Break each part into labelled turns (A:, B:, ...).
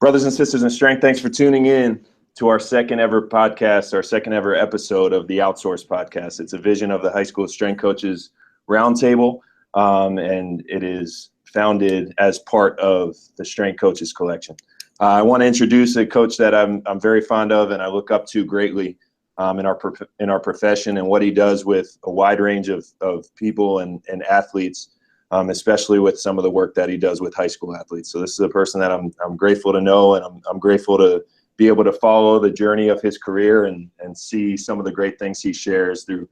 A: Brothers and sisters in strength, thanks for tuning in to our second ever podcast, our second ever episode of the Outsourced podcast. It's a vision of the high school strength coaches roundtable, and it is founded as part of the Strength Coaches Collection. I want to introduce a coach that I'm very fond of and I look up to greatly in our profession, and what he does with a wide range of people and athletes. Especially with some of the work that he does with high school athletes. So this is a person that I'm grateful to know, and I'm grateful to be able to follow the journey of his career and see some of the great things he shares through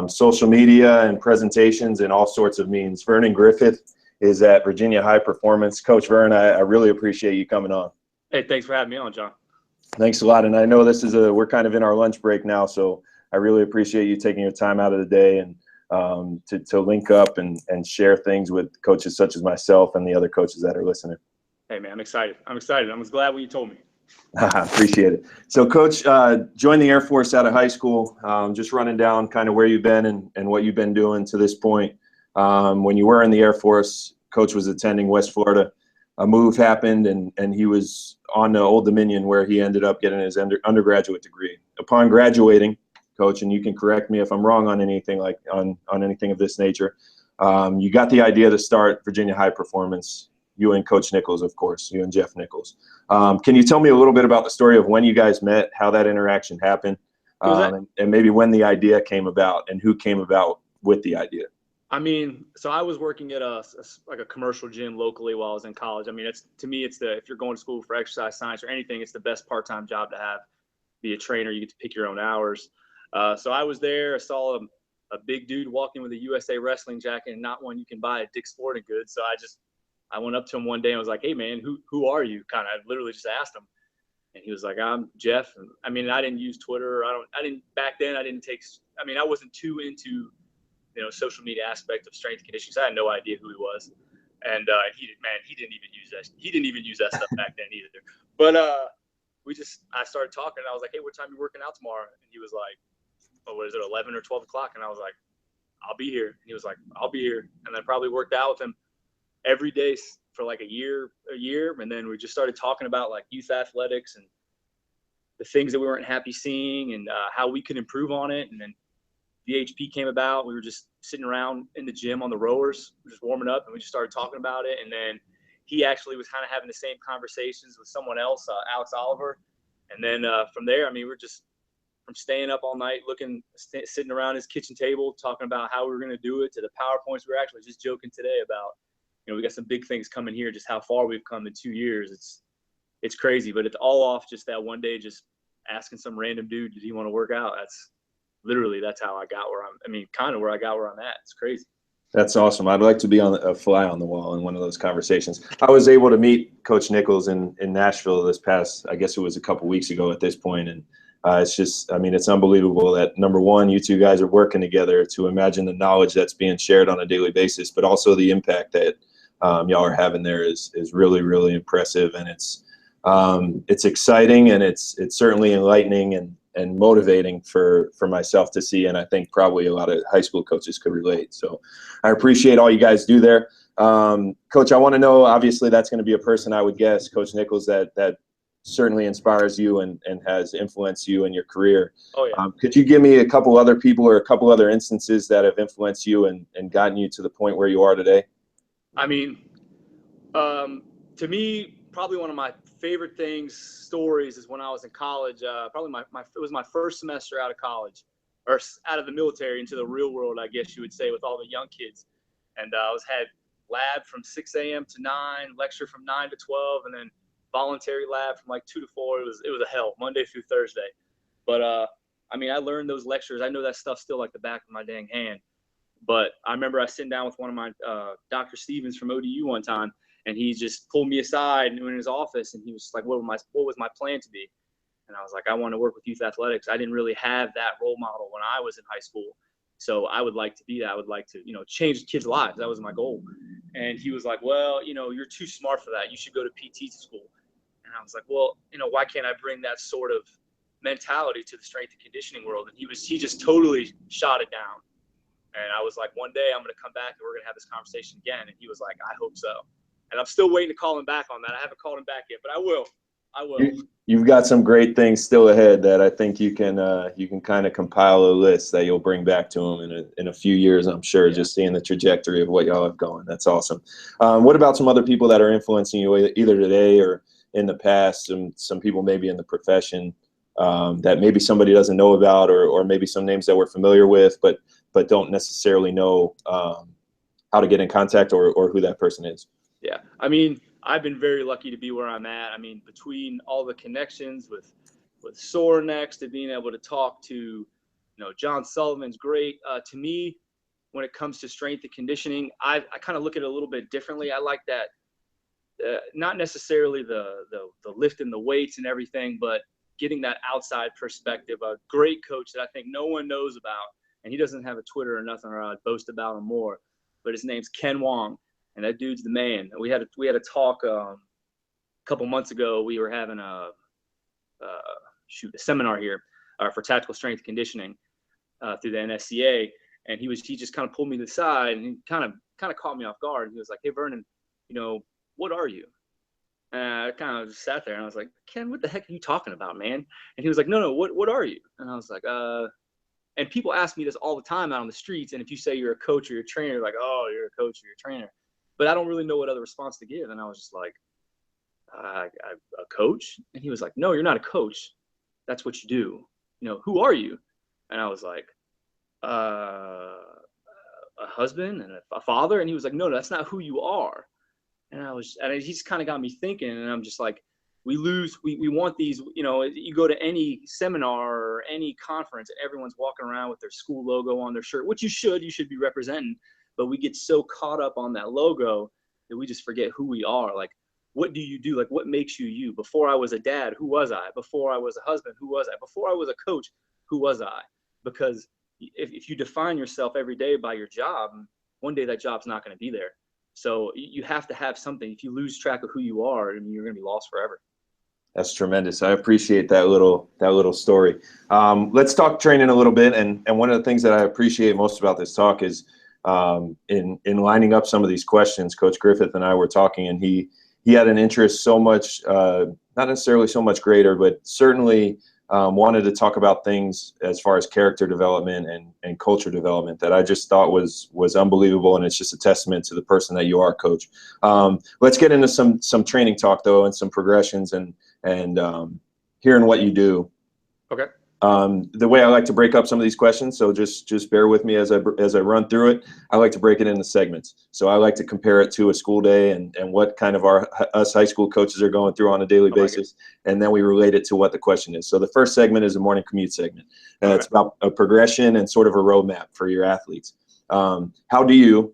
A: social media and presentations and all sorts of means. Vernon Griffith is at Virginia High Performance. Coach Vern, I really appreciate you coming on.
B: Hey, thanks for having me on, John.
A: Thanks a lot. And I know we're kind of in our lunch break now, so I really appreciate you taking your time out of the day and to link up and share things with coaches such as myself and the other coaches that are listening.
B: Hey, man, I'm excited. I was glad when you told me.
A: Appreciate it. So, Coach, joined the Air Force out of high school. Just running down kind of where you've been and what you've been doing to this point. When you were in the Air Force, Coach was attending West Florida. A move happened, and he was on to Old Dominion, where he ended up getting his undergraduate degree. Upon graduating, Coach, and you can correct me if I'm wrong on anything on anything of this nature. You got the idea to start Virginia High Performance. You and Coach Nichols, of course, you and Jeff Nichols. Can you tell me a little bit about the story of when you guys met, how that interaction happened, and maybe when the idea came about and who came about with the idea?
B: I mean, so I was working at a commercial gym locally while I was in college. I mean, if you're going to school for exercise science or anything, it's the best part-time job to have. Be a trainer, you get to pick your own hours. So I was there. I saw a big dude walking with a USA Wrestling jacket, and not one you can buy at Dick's Sporting Goods. So I went up to him one day and was like, "Hey, man, who are you?" Kind of literally just asked him, and he was like, "I'm Jeff." And, I mean, I didn't use Twitter. I wasn't too into social media aspect of strength and conditioning. So I had no idea who he was, and he didn't even use that. He didn't even use that stuff back then either. But I started talking, and I was like, "Hey, what time are you working out tomorrow?" And he was like, what is it, 11 or 12 o'clock? And I was like, "I'll be here." And he was like, "I'll be here." And I probably worked out with him every day for like a year. And then we just started talking about like youth athletics and the things that we weren't happy seeing and how we could improve on it. And then VHP came about. We were just sitting around in the gym on the rowers, just warming up, and we just started talking about it. And then he actually was kind of having the same conversations with someone else, Alex Oliver. And then from there, I mean, we're just from staying up all night, sitting around his kitchen table, talking about how we were going to do it, to the PowerPoints. We were actually just joking today about, we got some big things coming here, just how far we've come in 2 years. It's crazy, but it's all off just that one day, just asking some random dude, did he want to work out? That's how I got where I'm at. It's crazy.
A: That's awesome. I'd like to be a fly on the wall in one of those conversations. I was able to meet Coach Nichols in Nashville this past, I guess it was a couple weeks ago at this point, and it's unbelievable that, number one, you two guys are working together. To imagine the knowledge that's being shared on a daily basis, but also the impact that y'all are having there is really, really impressive. And it's exciting, and it's certainly enlightening and motivating for myself to see. And I think probably a lot of high school coaches could relate. So I appreciate all you guys do there. Coach, I want to know, obviously that's going to be a person, I would guess, Coach Nichols, that certainly inspires you and has influenced you in your career.
B: Oh, yeah.
A: Could you give me a couple other people or a couple other instances that have influenced you and gotten you to the point where you are today?
B: I mean, to me, probably one of my favorite stories is when I was in college. Probably it was my first semester out of college, or out of the military into the real world, I guess you would say, with all the young kids. And I had lab from 6 a.m. to 9, lecture from 9 to 12, and then voluntary lab from like 2 to 4. It was a hell, Monday through Thursday. But I learned those lectures. I know that stuff still like the back of my dang hand. But I remember I sitting down with one of my Dr. Stevens from ODU one time, and he just pulled me aside and in his office, and he was like, what was my plan to be? And I was like, I want to work with youth athletics. I didn't really have that role model when I was in high school. So I would like to be that. I would like to, change kids' lives. That was my goal. And he was like, well, you're too smart for that. You should go to PT school. And I was like, well, why can't I bring that sort of mentality to the strength and conditioning world? And he just totally shot it down. And I was like, one day I'm going to come back and we're going to have this conversation again. And he was like, I hope so. And I'm still waiting to call him back on that. I haven't called him back yet, but I will. I will.
A: You've got some great things still ahead that I think you can kind of compile a list that you'll bring back to them in a few years, I'm sure, just seeing the trajectory of what y'all have going. That's awesome. What about some other people that are influencing you either today or in the past, some people maybe in the profession that maybe somebody doesn't know about, or maybe some names that we're familiar with but don't necessarily know how to get in contact or who that person is?
B: Yeah, I mean, I've been very lucky to be where I'm at. I mean, between all the connections with Sore Next to being able to talk to, John Sullivan's great. To me, when it comes to strength and conditioning, I kind of look at it a little bit differently. I like that, not necessarily the lifting the weights and everything, but getting that outside perspective. A great coach that I think no one knows about, and he doesn't have a Twitter or nothing, or I'd boast about him more, but his name's Ken Wong. And that dude's the man. We had a talk a couple months ago. We were having a seminar here for tactical strength conditioning through the NSCA, and he just kind of pulled me to the side and he kind of caught me off guard. He was like, "Hey Vernon, what are you?" And I kind of just sat there and I was like, "Ken, what the heck are you talking about, man?" And he was like, "No, what are you?" And I was like, And people ask me this all the time out on the streets. And if you say you're a coach or you're a trainer, like, "Oh, you're a coach or you're a trainer." But I don't really know what other response to give. And I was just like, a coach? And he was like, "No, you're not a coach. That's what you do. Who are you?" And I was like, a husband and a father. And he was like, "No, that's not who you are." And he just kind of got me thinking. And I'm just like, we want these, you go to any seminar or any conference, everyone's walking around with their school logo on their shirt, which you should be representing. But we get so caught up on that logo that we just forget who we are. Like, what do you do? Like, what makes you you? Before I was a dad, who was I? Before I was a husband, who was I? Before I was a coach, who was I? Because if you define yourself every day by your job, one day that job's not going to be there. So you have to have something. If you lose track of who you are, I mean, you're going to be lost forever. That's
A: tremendous. I appreciate that little story. Let's talk training a little bit. And one of the things that I appreciate most about this talk is in lining up some of these questions. Coach Griffith and I were talking, and he had an interest so much, not necessarily so much greater, but certainly wanted to talk about things as far as character development and culture development that I just thought was unbelievable, and it's just a testament to the person that you are, Coach. Let's get into some training talk though, and some progressions and hearing what you do.
B: Okay.
A: The way I like to break up some of these questions, so just bear with me as I run through it. I like to break it into segments. So I like to compare it to a school day and what kind of us high school coaches are going through on a daily basis, and then we relate it to what the question is. So the first segment is a morning commute segment. It's about a progression and sort of a roadmap for your athletes. How do you,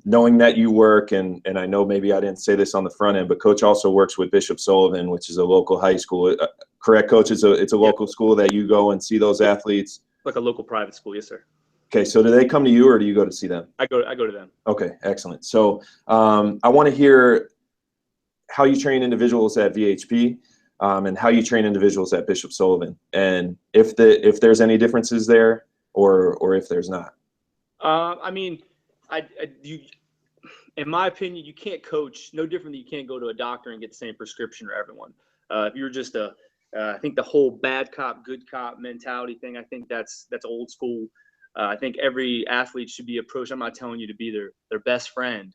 A: knowing that you work, and I know maybe I didn't say this on the front end, but Coach also works with Bishop Sullivan, which is a local high school. Correct, Coach? It's a local school that you go and see those athletes?
B: Like a local private school, yes, sir.
A: Okay, so do they come to you or do you go to see them?
B: I go to them.
A: Okay, excellent. So I want to hear how you train individuals at VHP and how you train individuals at Bishop Sullivan, and if there's any differences there or if there's not.
B: I mean, in my opinion, you can't coach no different than you can't go to a doctor and get the same prescription for everyone. If you're just I think the whole bad cop, good cop mentality thing, I think that's old school. I think every athlete should be approached. I'm not telling you to be their best friend,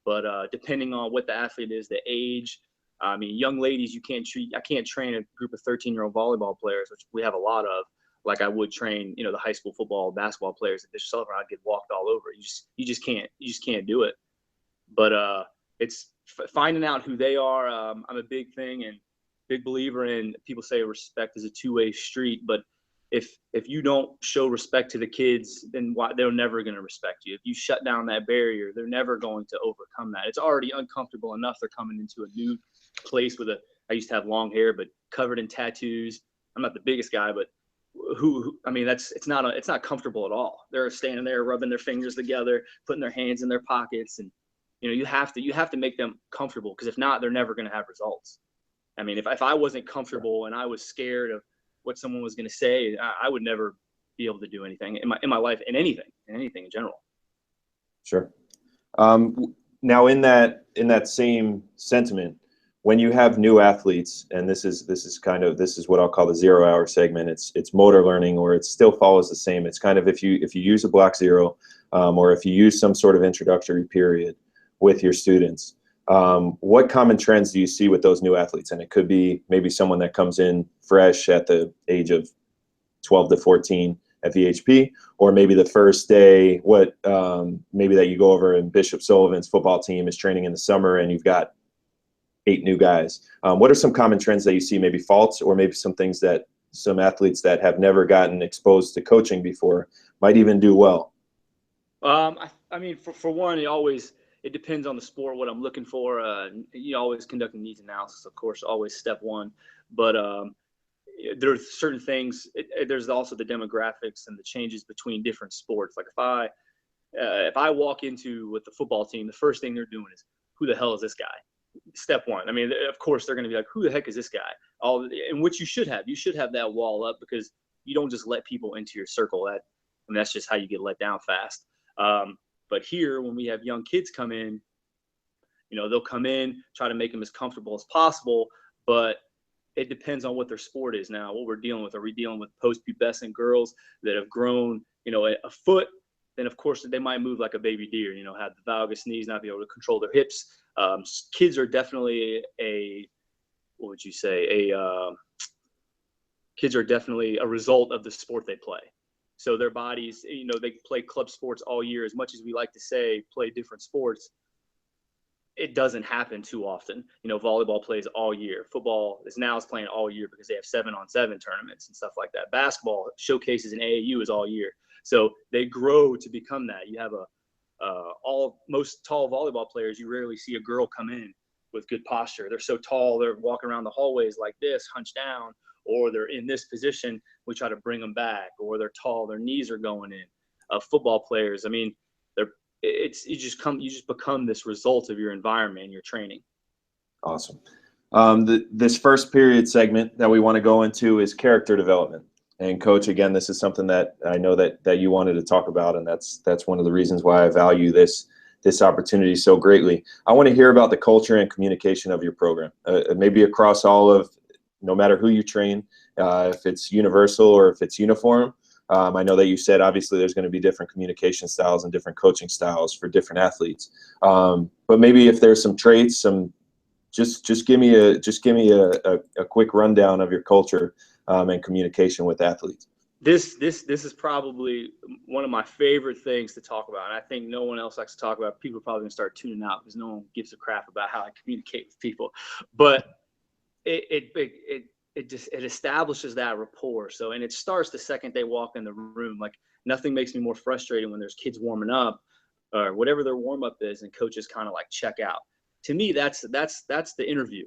B: but depending on what the athlete is, the age. I mean, young ladies, I can't train a group of 13-year-old volleyball players, which we have a lot of, like I would train, the high school football, basketball players at Bishop Sullivan. I'd get walked all over. You just can't do it. But it's finding out who they are. I'm a big believer in, people say respect is a two-way street, but if you don't show respect to the kids, then they're never going to respect you. If you shut down that barrier, they're never going to overcome that. It's already uncomfortable enough. They're coming into a new place I used to have long hair, but covered in tattoos. I'm not the biggest guy, but it's not comfortable at all. They're standing there rubbing their fingers together, putting their hands in their pockets, and you have to make them comfortable, because if not, they're never going to have results. I mean, if I wasn't comfortable and I was scared of what someone was going to say, I would never be able to do anything in my life, in anything in general.
A: Sure. Now, in that same sentiment, when you have new athletes, and this is what I'll call the 0 hour segment. It's motor learning, or it still follows the same. It's kind of if you use a block zero, or if you use some sort of introductory period with your students, what common trends do you see with those new athletes? And it could be maybe someone that comes in fresh at the age of 12 to 14 at VHP, or maybe the first day, maybe that you go over and Bishop Sullivan's football team is training in the summer and you've got 8 new guys. What are some common trends that you see, maybe faults, or maybe some things that some athletes that have never gotten exposed to coaching before might even do well?
B: I mean, for one, it depends on the sport, what I'm looking for. You always conducting needs analysis, of course, always step one. But there are certain things. There's also the demographics and the changes between different sports. Like if I walk into with the football team, the first thing they're doing is, who the hell is this guy? Step one. I mean, of course, they're going to be like, who the heck is this guy? And which you should have. You should have that wall up, because you don't just let people into your circle. That's just how you get let down fast. But here, when we have young kids come in, they'll come in, try to make them as comfortable as possible, but it depends on what their sport is now, what we're dealing with. Are we dealing with post-pubescent girls that have grown, a foot? Then, of course, they might move like a baby deer, have the valgus knees, not be able to control their hips. Kids are definitely kids are definitely a result of the sport they play. So their bodies, they play club sports all year. As much as we like to say, play different sports, it doesn't happen too often. Volleyball plays all year. Football is playing all year because they have 7-on-7 tournaments and stuff like that. Basketball showcases in AAU is all year. So they grow to become that. You have most tall volleyball players, you rarely see a girl come in with good posture. They're so tall, they're walking around the hallways like this, hunched down, or they're in this position. We try to bring them back, or they're tall, their knees are going in. Football players, I mean, you just become this result of your environment and your training.
A: Awesome. This first period segment that we want to go into is character development. And Coach, again, this is something that I know that you wanted to talk about, and that's one of the reasons why I value this opportunity so greatly. I want to hear about the culture and communication of your program, maybe across no matter who you train, if it's universal or if it's uniform. I know that you said obviously there's going to be different communication styles and different coaching styles for different athletes. But maybe if there's some traits, just give me a quick rundown of your culture and communication with athletes.
B: This is probably one of my favorite things to talk about, and I think no one else likes to talk about. People are probably going to start tuning out because no one gives a crap about how I communicate with people. But it establishes that rapport. So, and it starts the second they walk in the room. Like, nothing makes me more frustrated when there's kids warming up or whatever their warm up is, and coaches kind of like check out. To me, that's the interview.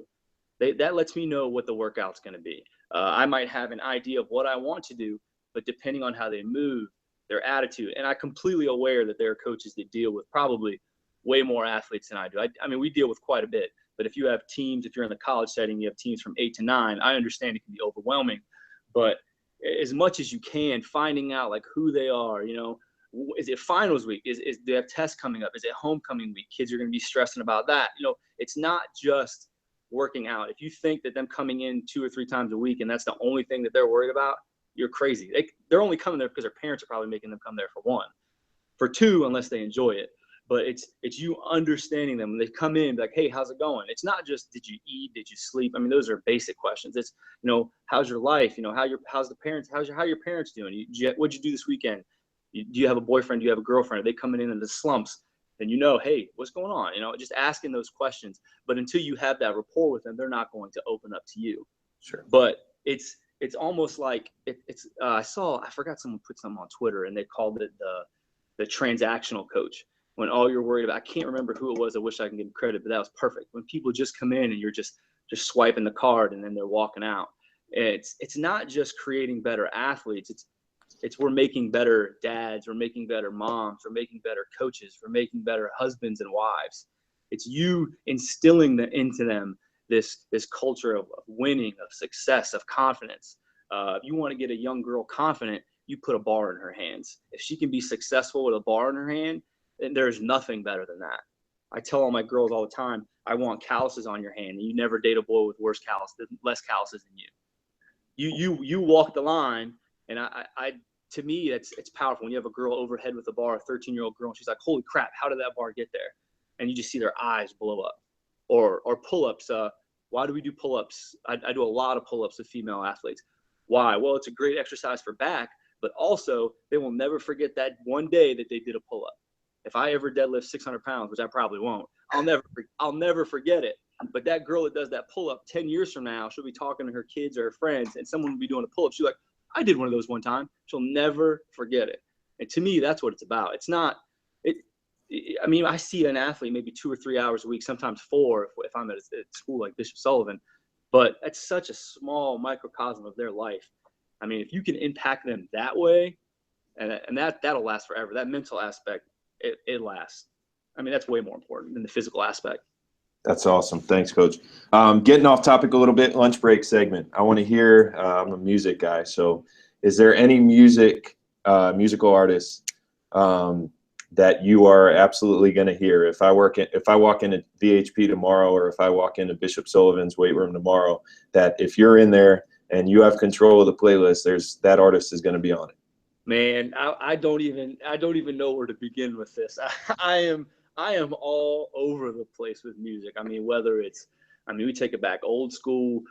B: That lets me know what the workout's going to be. I might have an idea of what I want to do, but depending on how they move, their attitude, and I'm completely aware that there are coaches that deal with probably way more athletes than I do. I mean, we deal with quite a bit. But if you have teams, if you're in the college setting, you have teams from 8 to 9, I understand it can be overwhelming. But as much as you can, finding out like who they are, is it finals week? Is they have tests coming up? Is it homecoming week? Kids are going to be stressing about that. It's not just working out. If you think that them coming in 2 or 3 times a week and that's the only thing that they're worried about, you're crazy. They're only coming there because their parents are probably making them come there for 1. For 2, unless they enjoy it. But it's you understanding them when they come in, like, hey, how's it going? It's not just, did you eat? Did you sleep? I mean, those are basic questions. It's, how's your life? How's the parents? How are your parents doing? What'd you do this weekend? Do you have a boyfriend? Do you have a girlfriend? Are they coming in the slumps? Then hey, what's going on? Just asking those questions. But until you have that rapport with them, they're not going to open up to you.
A: Sure.
B: But it's almost like I forgot someone put something on Twitter and they called it the transactional coach. When all you're worried about, I can't remember who it was. I wish I can give credit, but that was perfect. When people just come in and you're just swiping the card and then they're walking out. It's not just creating better athletes. It's we're making better dads. We're making better moms. We're making better coaches. We're making better husbands and wives. It's you instilling into them this culture of winning, of success, of confidence. If you want to get a young girl confident, you put a bar in her hands. If she can be successful with a bar in her hand, and there's nothing better than that. I tell all my girls all the time, I want calluses on your hand. And you never date a boy with less calluses than you. You walk the line, and I to me, it's powerful when you have a girl overhead with a bar, a 13-year-old girl, and she's like, holy crap, how did that bar get there? And you just see their eyes blow up. Or pull-ups. Why do we do pull-ups? I do a lot of pull-ups with female athletes. Why? Well, it's a great exercise for back, but also they will never forget that one day that they did a pull-up. If I ever deadlift 600 pounds, which I probably won't, I'll never forget it. But that girl that does that pull-up 10 years from now, she'll be talking to her kids or her friends, and someone will be doing a pull-up. She's like, I did one of those one time. She'll never forget it. And to me, that's what it's about. It's not – I mean, I see an athlete maybe 2 or 3 hours a week, sometimes 4 if I'm at school like Bishop Sullivan. But that's such a small microcosm of their life. I mean, if you can impact them that way, and that'll last forever. That mental aspect, it lasts. I mean, that's way more important than the physical aspect.
A: That's awesome. Thanks, Coach. Getting off topic a little bit, lunch break segment. I want to hear, I'm a music guy, so is there any musical artists that you are absolutely going to hear? If I walk into VHP tomorrow, or if I walk into Bishop Sullivan's weight room tomorrow, that if you're in there and you have control of the playlist, that artist is going to be on it.
B: Man, I don't even know where to begin with this. I am all over the place with music. I mean, we take it back old school,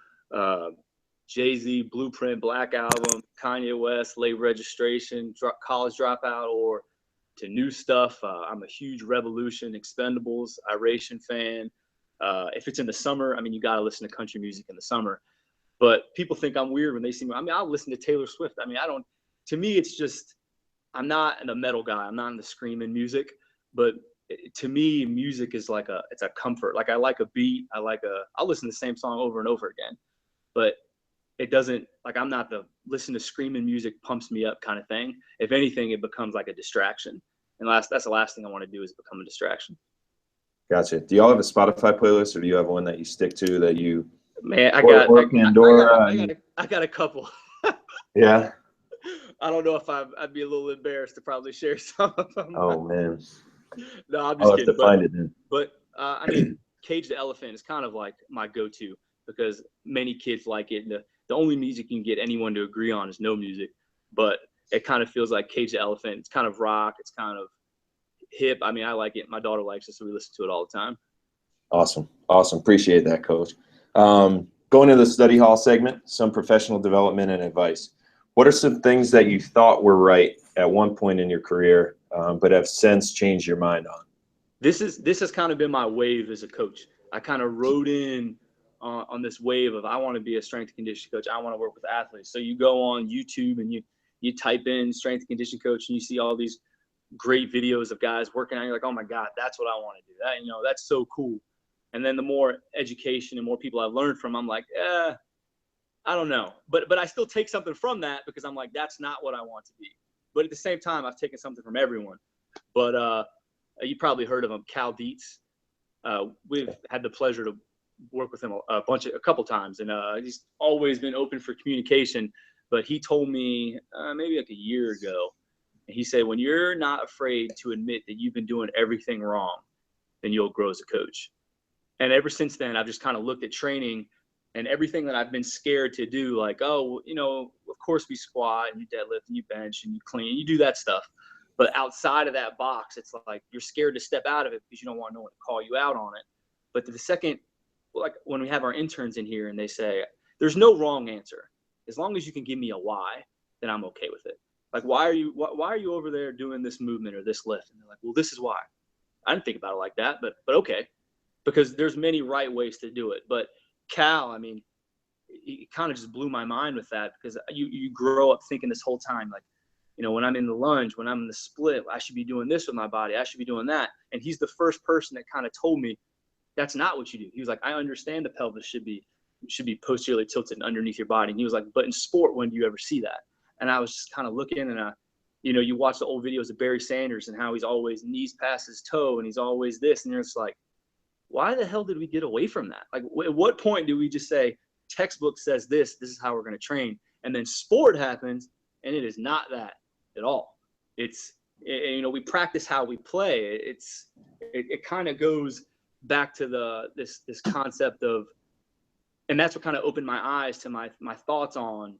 B: Jay-Z, Blueprint, Black Album, Kanye West, Late Registration, College Dropout, or to new stuff. I'm a huge Revolution, Expendables, Iration fan. If it's in the summer, I mean, you got to listen to country music in the summer. But people think I'm weird when they see me. I mean, I'll listen to Taylor Swift. I mean, to me, it's just, I'm not a metal guy. I'm not into screaming music. But to me, music is it's a comfort. Like, I like a beat. I'll listen to the same song over and over again. But it doesn't, I'm not the listen to screaming music pumps me up kind of thing. If anything, it becomes like a distraction. And that's the last thing I want to do is become a distraction.
A: Gotcha. Do y'all have a Spotify playlist, or do you have one that you stick to that you?
B: Man, I got a couple.
A: Yeah.
B: I don't know if I'd be a little embarrassed to probably share some of them.
A: Oh man.
B: No, I'm just
A: I'll
B: kidding.
A: have to find it then.
B: But I mean, Cage the Elephant is kind of like my go-to because many kids like it. And the only music you can get anyone to agree on is no music. But it kind of feels like Cage the Elephant. It's kind of rock. It's kind of hip. I mean, I like it. My daughter likes it, so we listen to it all the time.
A: Awesome. Appreciate that, Coach. Going to the study hall segment, some professional development and advice. What are some things that you thought were right at one point in your career, but have since changed your mind on?
B: This has kind of been my wave as a coach. I kind of rode in on this wave of I want to be a strength and conditioning coach. I want to work with athletes. So you go on YouTube and you type in strength and conditioning coach, and you see all these great videos of guys working out. You're like, oh my God, that's what I want to do. That's so cool. And then the more education and more people I've learned from, I'm like, I don't know. But I still take something from that because I'm like, that's not what I want to be. But at the same time, I've taken something from everyone. But you probably heard of him, Cal Dietz. We've had the pleasure to work with him a couple times, and he's always been open for communication. But he told me maybe like a year ago, and he said, when you're not afraid to admit that you've been doing everything wrong, then you'll grow as a coach. And ever since then, I've just kind of looked at training and everything that I've been scared to do, like, of course we squat and you deadlift and you bench and you clean, and you do that stuff. But outside of that box, it's like you're scared to step out of it because you don't want no one to call you out on it. But the second, like when we have our interns in here and they say, there's no wrong answer. As long as you can give me a why, then I'm okay with it. Like, why are you over there doing this movement or this lift? And they're like, well, this is why. I didn't think about it like that, but okay. Because there's many right ways to do it. But Cal, I mean, he kind of just blew my mind with that because you grow up thinking this whole time, like, when I'm in the lunge, when I'm in the split, I should be doing this with my body. I should be doing that. And he's the first person that kind of told me that's not what you do. He was like, I understand the pelvis should be posteriorly tilted underneath your body. And he was like, but in sport, when do you ever see that? And I was just kind of looking, and you watch the old videos of Barry Sanders and how he's always knees past his toe and he's always this, and you're just like, why the hell did we get away from that? Like, at what point do we just say, textbook says this is how we're going to train, and then sport happens and it is not that at all. It's we practice how we play. It kind of goes back to this concept of, and that's what kind of opened my eyes to my thoughts on,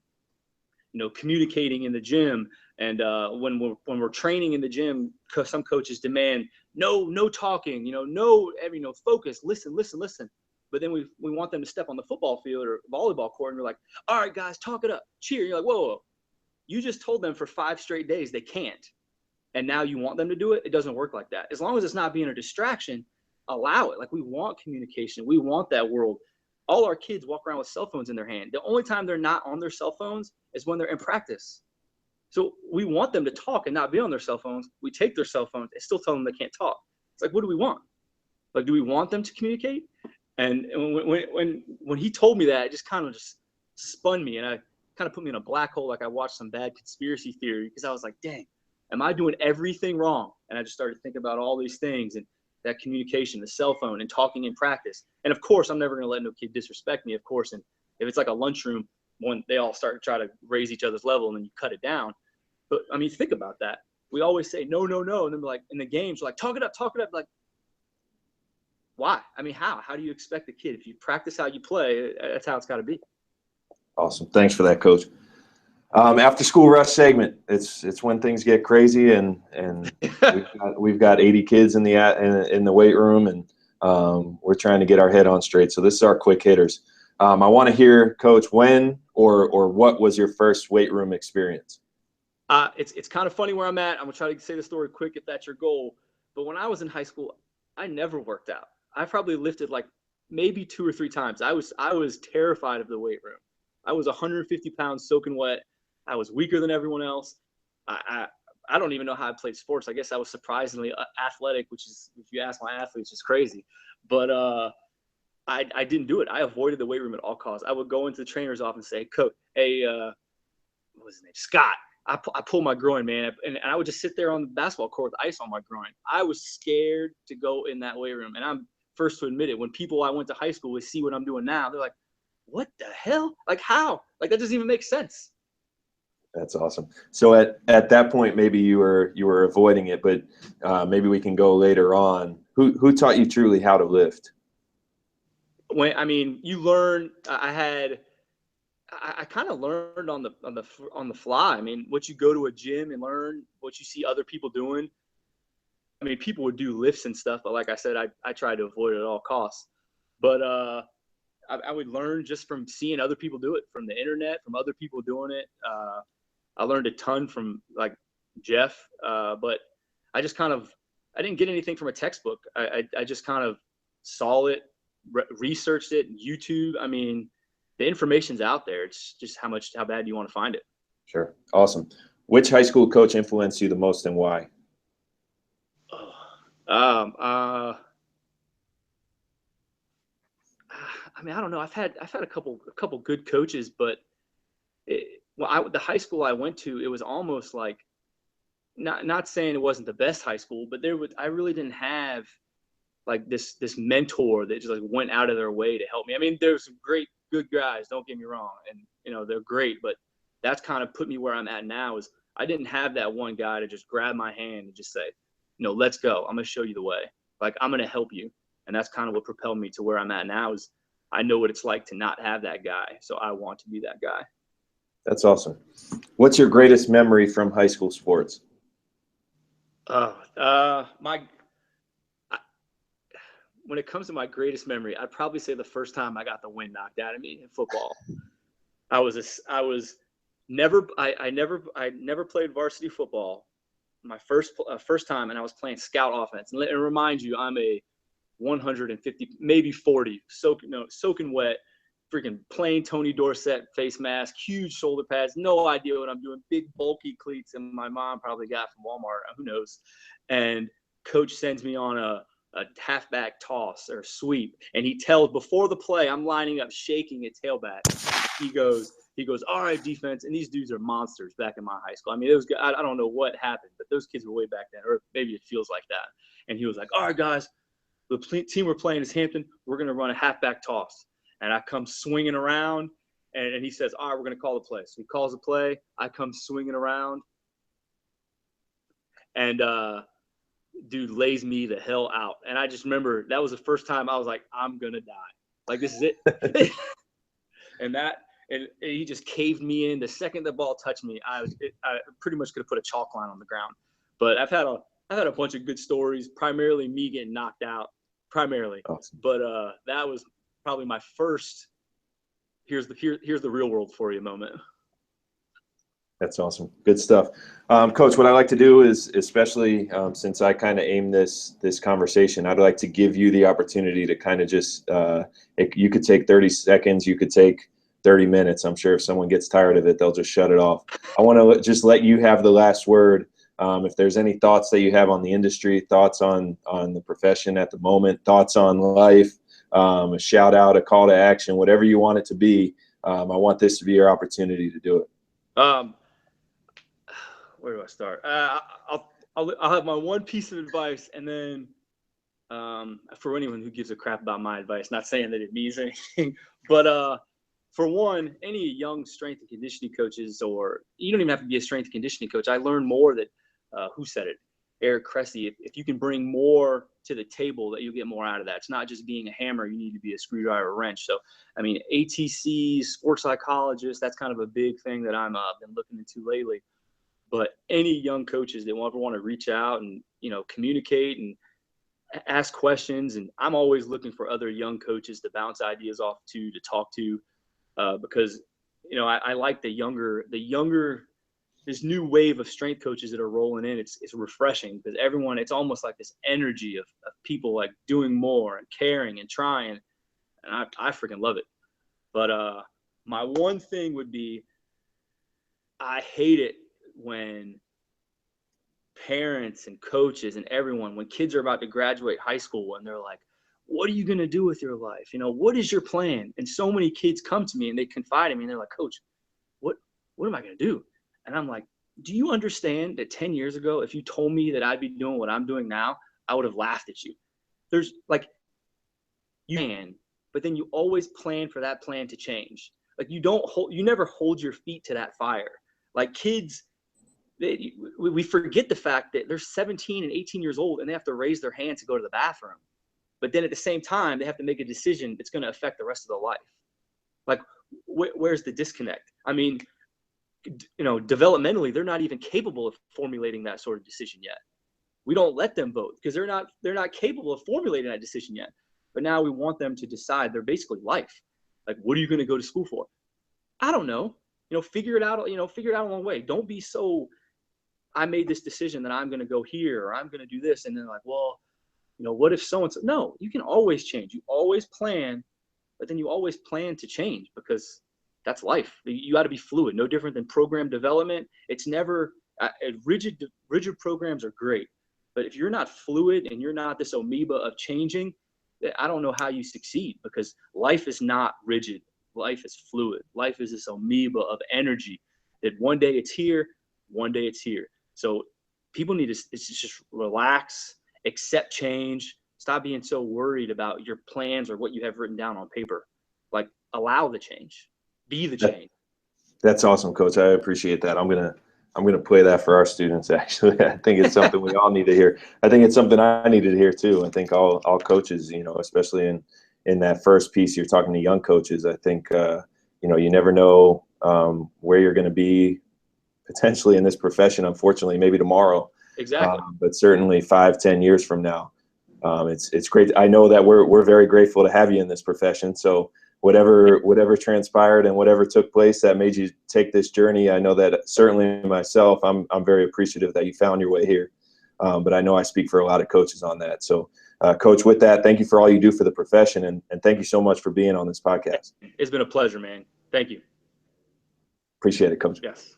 B: communicating in the gym. And when we're training in the gym, some coaches demand no talking, focus, listen. But then we want them to step on the football field or volleyball court, and we're like, all right, guys, talk it up, cheer. You're like, whoa. You just told them for 5 straight days they can't, and now you want them to do it. It doesn't work like that. As long as it's not being a distraction, allow it. Like, we want communication. We want that world. All our kids walk around with cell phones in their hand. The only time they're not on their cell phones is when they're in practice. So we want them to talk and not be on their cell phones. We take their cell phones and still tell them they can't talk. It's like, what do we want? Like, do we want them to communicate? And when he told me that, it just kind of just spun me, and I kind of put me in a black hole. Like I watched some bad conspiracy theory, because I was like, dang, am I doing everything wrong? And I just started thinking about all these things, and that communication, the cell phone, and talking in practice. And of course, I'm never going to let no kid disrespect me, of course. And if it's like a lunchroom, when they all start to try to raise each other's level, and then you cut it down. But I mean, think about that. We always say no. And then like in the games, we're like, talk it up. Like, why? I mean, how? How do you expect the kid? If you practice how you play, that's how it's got to be.
A: Awesome. Thanks for that, Coach. After school rush segment, it's when things get crazy, and we've got 80 kids in the weight room, and we're trying to get our head on straight. So this is our quick hitters. I want to hear, Coach, when or what was your first weight room experience?
B: It's kind of funny where I'm at. I'm gonna try to say the story quick if that's your goal. But when I was in high school, I never worked out. I probably lifted like maybe 2 or 3 times. I was terrified of the weight room. I was 150 pounds soaking wet. I was weaker than everyone else. I don't even know how I played sports. I guess I was surprisingly athletic, which is, if you ask my athletes, is crazy. But I didn't do it. I avoided the weight room at all costs. I would go into the trainer's office and say, Coach, hey, what was his name? Scott. I pulled my groin, man. And I would just sit there on the basketball court with ice on my groin. I was scared to go in that weight room. And I'm first to admit it. When people I went to high school would see what I'm doing now, they're like, what the hell? Like, how? Like, that doesn't even make sense.
A: That's awesome. So at that point, maybe you were avoiding it, but maybe we can go later on. Who taught you truly how to lift?
B: You learn. I kind of learned on the fly. I mean, what you go to a gym and learn, what you see other people doing. I mean, people would do lifts and stuff, but like I said, I tried to avoid it at all costs. But I would learn just from seeing other people do it, from the internet, from other people doing it. I learned a ton from like Jeff, but I didn't get anything from a textbook. I just kind of saw it, researched it, YouTube. I mean, the information's out there. It's just how bad you want to find it.
A: Sure. Awesome. Which high school coach influenced you the most, and why?
B: I mean, I don't know. I've had a couple good coaches, but the high school I went to, it was almost like, not saying it wasn't the best high school, but I really didn't have like this mentor that just like went out of their way to help me. I mean, there's some good guys, don't get me wrong, and they're great, but that's kind of put me where I'm at now. Is I didn't have that one guy to just grab my hand and just say, let's go. I'm going to show you the way. Like, I'm going to help you. And that's kind of what propelled me to where I'm at now. Is I know what it's like to not have that guy, so I want to be that guy.
A: That's awesome. What's your greatest memory from high school sports?
B: When it comes to my greatest memory, I'd probably say the first time I got the wind knocked out of me in football. I never played varsity football. My first time, and I was playing scout offense. And remind you, I'm a 150, maybe 40, soaking wet, freaking plain Tony Dorsett face mask, huge shoulder pads, no idea what I'm doing, big bulky cleats, and my mom probably got from Walmart, who knows. And coach sends me on a halfback toss or sweep, and he tells, before the play, I'm lining up shaking at tailback. He goes, all right, defense. And these dudes are monsters back in my high school. I mean, I don't know what happened, but those kids were way back then, or maybe it feels like that. And he was like, all right, guys, the team we're playing is Hampton. We're going to run a halfback toss. And I come swinging around, and he says, all right, we're going to call the play. So he calls the play. I come swinging around. And dude lays me the hell out. And I just remember that was the first time I was like, I'm going to die. Like, this is it. And he just caved me in. The second the ball touched me, I pretty much could have put a chalk line on the ground. But I've had a bunch of good stories, primarily me getting knocked out, primarily.
A: Awesome.
B: But that was probably my first, here's the real world for you moment.
A: That's awesome. Good stuff. Coach, what I like to do is, especially since I kind of aim this conversation, I'd like to give you the opportunity to kind of just, you could take 30 seconds, you could take 30 minutes. I'm sure if someone gets tired of it, they'll just shut it off. I want to just let you have the last word. If there's any thoughts that you have on the industry, thoughts on the profession at the moment, thoughts on life, a shout out, a call to action, whatever you want it to be, I want this to be your opportunity to do it.
B: Where do I start? I'll have my one piece of advice, and then for anyone who gives a crap about my advice, not saying that it means anything, but for one, any young strength and conditioning coaches, or you don't even have to be a strength and conditioning coach. I learned more that who said it? Eric Cressy. If you can bring more to the table, that you'll get more out of that. It's not just being a hammer. You need to be a screwdriver or wrench. So, I mean, ATC, sports psychologist, that's kind of a big thing that I'm been looking into lately. But any young coaches that ever want to reach out and, communicate and ask questions. And I'm always looking for other young coaches to bounce ideas off to talk to, because, I like the younger, this new wave of strength coaches that are rolling in. It's refreshing because everyone, it's almost like this energy of people like doing more and caring and trying. And I freaking love it. But my one thing would be, I hate it when parents and coaches and everyone, when kids are about to graduate high school and they're like, what are you going to do with your life? What is your plan? And so many kids come to me and they confide in me and they're like, Coach, what am I going to do? And I'm like, do you understand that 10 years ago, if you told me that I'd be doing what I'm doing now, I would have laughed at you. There's like, you can, but then you always plan for that plan to change. Like you never hold your feet to that fire. Like kids, we forget the fact that they're 17 and 18 years old and they have to raise their hand to go to the bathroom. But then at the same time, they have to make a decision that's going to affect the rest of their life. Like, where's the disconnect? I mean, developmentally, they're not even capable of formulating that sort of decision yet. We don't let them vote because they're not capable of formulating that decision yet. But now we want them to decide their basically life. Like, what are you going to go to school for? I don't know. Figure it out. Figure it out along the way. Don't be so, I made this decision that I'm going to go here or I'm going to do this. And then like, well, what if so-and-so? No, you can always change. You always plan, but then you always plan to change because that's life. You got to be fluid, no different than program development. It's never rigid programs are great, but if you're not fluid and you're not this amoeba of changing, I don't know how you succeed because life is not rigid. Life is fluid. Life is this amoeba of energy that one day it's here, one day it's here. So people need to just relax, accept change, stop being so worried about your plans or what you have written down on paper. Like, allow the change, be the change.
A: That's awesome, Coach. I appreciate that. I'm gonna play that for our students. Actually, I think it's something we all need to hear. I think it's something I needed to hear too. I think all coaches, especially in that first piece, you're talking to young coaches. I think you never know where you're going to be potentially in this profession. Unfortunately, maybe tomorrow.
B: Exactly.
A: But certainly 5-10 years from now, it's great. I know that we're very grateful to have you in this profession. So whatever transpired and whatever took place that made you take this journey, I know that certainly myself, I'm very appreciative that you found your way here. But I know I speak for a lot of coaches on that. So, Coach, with that, thank you for all you do for the profession, and thank you so much for being on this podcast.
B: It's been a pleasure, man. Thank you.
A: Appreciate it, Coach.
B: Yes.